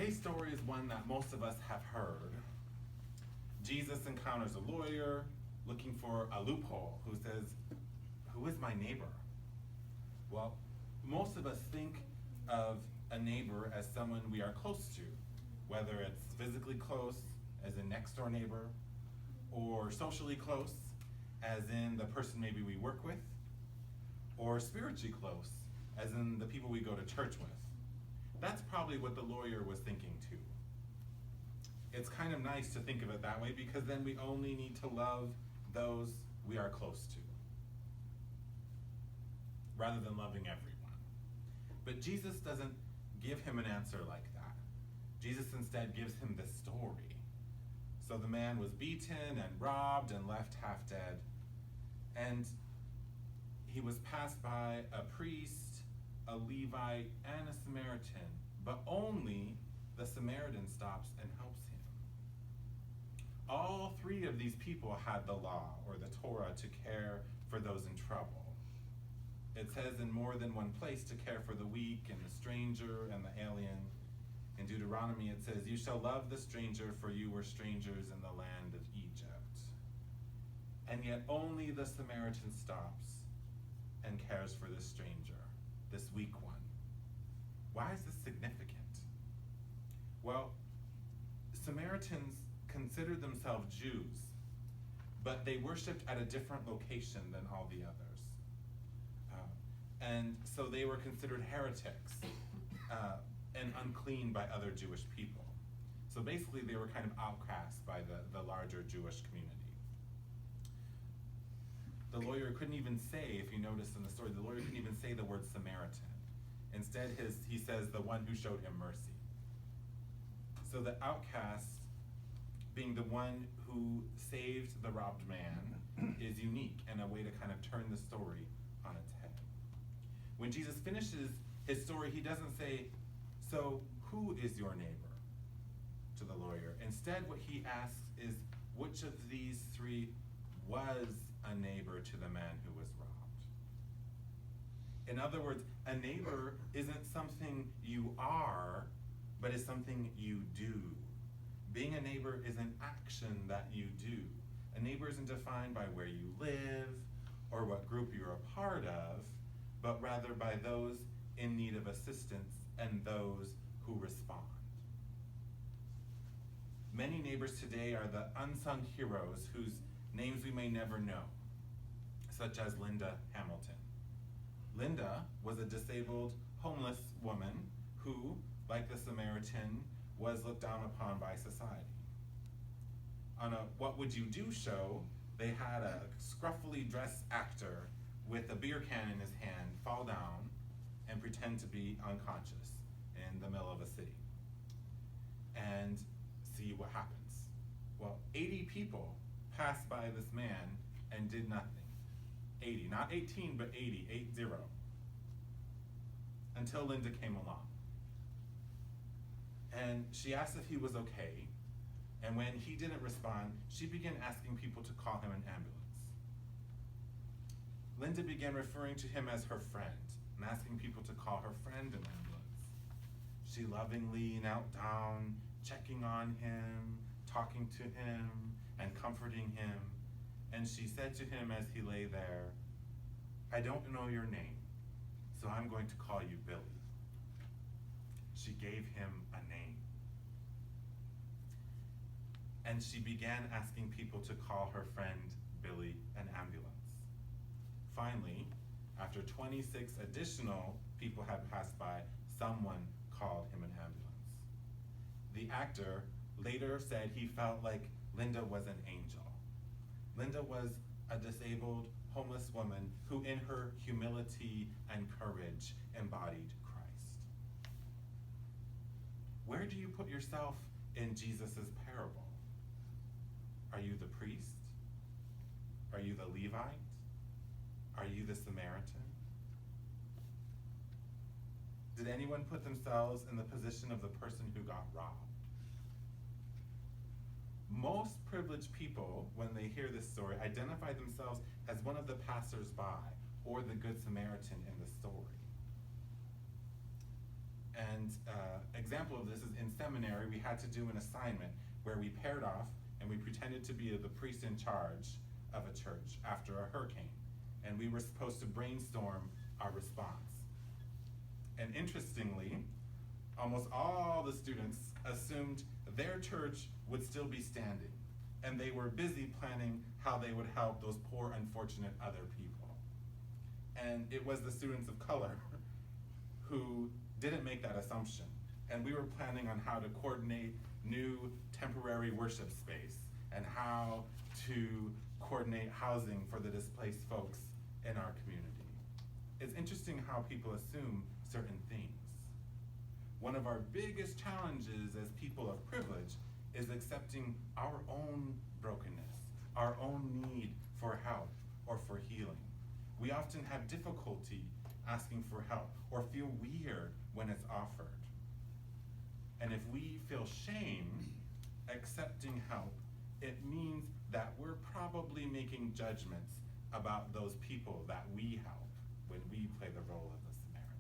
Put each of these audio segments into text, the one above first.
Today's story is one that most of us have heard. Jesus encounters a lawyer looking for a loophole who says, "Who is my neighbor?" Well, most of us think of a neighbor as someone we are close to, whether it's physically close, as in next door neighbor, or socially close, as in the person maybe we work with, or spiritually close, as in the people we go to church with. That's probably what the lawyer was thinking too. It's kind of nice to think of it that way because then we only need to love those we are close to, rather than loving everyone. But Jesus doesn't give him an answer like that. Jesus instead gives him this story. So the man was beaten and robbed and left half dead, and he was passed by a priest, a Levite, and a Samaritan, but only the Samaritan stops and helps him. All three of these people had the law, or the Torah, to care for those in trouble. It says in more than one place to care for the weak and the stranger and the alien. In Deuteronomy it says, "You shall love the stranger, for you were strangers in the land of Egypt." And yet only the Samaritan stops and cares for this stranger, this weak one. Why is this significant? Well, Samaritans considered themselves Jews, but they worshipped at a different location than all the others. And so they were considered heretics and unclean by other Jewish people. So basically they were kind of outcasts by the larger Jewish community. The lawyer couldn't even say, if you notice in the story, the lawyer couldn't even say the word Samaritan. Instead, he says, "the one who showed him mercy." So the outcast, being the one who saved the robbed man, is unique and a way to kind of turn the story on its head. When Jesus finishes his story, he doesn't say, "So who is your neighbor?" to the lawyer. Instead, what he asks is, which of these three was a neighbor to the man who was robbed? In other words, a neighbor isn't something you are, but is something you do. Being a neighbor is an action that you do. A neighbor isn't defined by where you live or what group you're a part of, but rather by those in need of assistance and those who respond. Many neighbors today are the unsung heroes whose names we may never know, such as Linda Hamilton. Linda was a disabled, homeless woman who, like the Samaritan, was looked down upon by society. On a What Would You Do show, they had a scruffily dressed actor with a beer can in his hand fall down and pretend to be unconscious in the middle of a city. And see what happens. Well, 80 people passed by this man and did nothing. 80, not 18, but 80, 8-0. Until Linda came along. And she asked if he was okay, and when he didn't respond, she began asking people to call him an ambulance. Linda began referring to him as her friend, and asking people to call her friend an ambulance. She lovingly knelt down, checking on him, talking to him, and comforting him. And she said to him as he lay there, "I don't know your name, so I'm going to call you Billy." She gave him a name. And she began asking people to call her friend Billy an ambulance. Finally, after 26 additional people had passed by, someone called him an ambulance. The actor later said he felt like Linda was an angel. Linda was a disabled, homeless woman who in her humility and courage embodied Christ. Where do you put yourself in Jesus' parable? Are you the priest? Are you the Levite? Are you the Samaritan? Did anyone put themselves in the position of the person who got robbed? Most privileged people, when they hear this story, identify themselves as one of the passers-by or the Good Samaritan in the story. And example of this is in seminary, we had to do an assignment where we paired off and we pretended to be the priest in charge of a church after a hurricane. And we were supposed to brainstorm our response. And interestingly, almost all the students assumed their church would still be standing, and they were busy planning how they would help those poor, unfortunate other people. And it was the students of color who didn't make that assumption. And we were planning on how to coordinate new temporary worship space and how to coordinate housing for the displaced folks in our community. It's interesting how people assume certain things. One of our biggest challenges as people of privilege is accepting our own brokenness, our own need for help or for healing. We often have difficulty asking for help or feel weird when it's offered. And if we feel shame accepting help, it means that we're probably making judgments about those people that we help when we play the role of the Samaritan.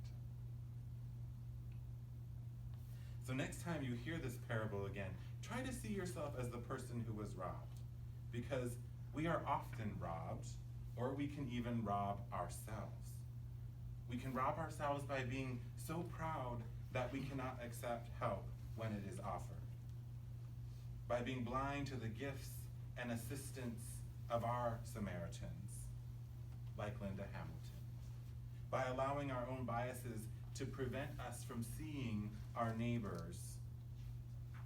So next time you hear this parable again, try to see yourself as the person who was robbed, because we are often robbed, or we can even rob ourselves. We can rob ourselves by being so proud that we cannot accept help when it is offered, by being blind to the gifts and assistance of our Samaritans, like Linda Hamilton, by allowing our own biases to prevent us from seeing our neighbors,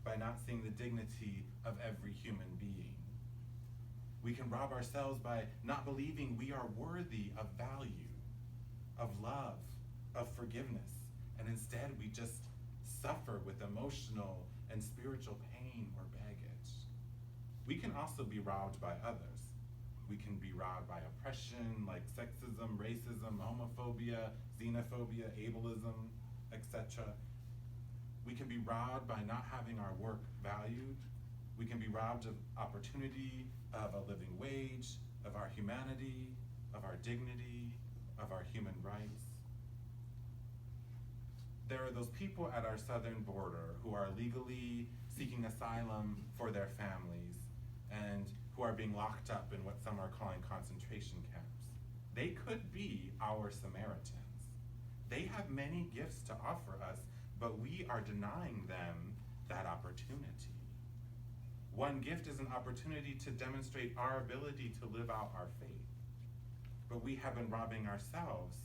by not seeing the dignity of every human being. We can rob ourselves by not believing we are worthy of value, of love, of forgiveness, and instead we just suffer with emotional and spiritual pain or baggage. We can also be robbed by others. We can be robbed by oppression like sexism, racism, homophobia, xenophobia, ableism, etc. We can be robbed by not having our work valued. We can be robbed of opportunity, of a living wage, of our humanity, of our dignity, of our human rights. There are those people at our southern border who are legally seeking asylum for their families and who are being locked up in what some are calling concentration camps. They could be our Samaritans. They have many gifts to offer us, but we are denying them that opportunity. One gift is an opportunity to demonstrate our ability to live out our faith, but we have been robbing ourselves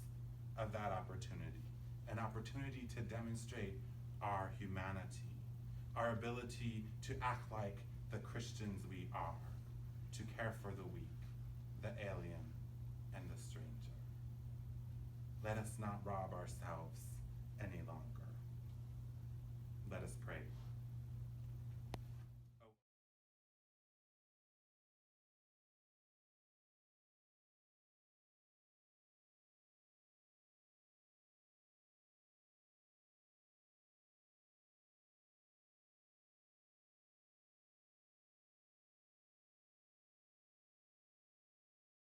of that opportunity, an opportunity to demonstrate our humanity, our ability to act like the Christians we are, to care for the weak, the alien, and the stranger. Let us not rob ourselves any longer.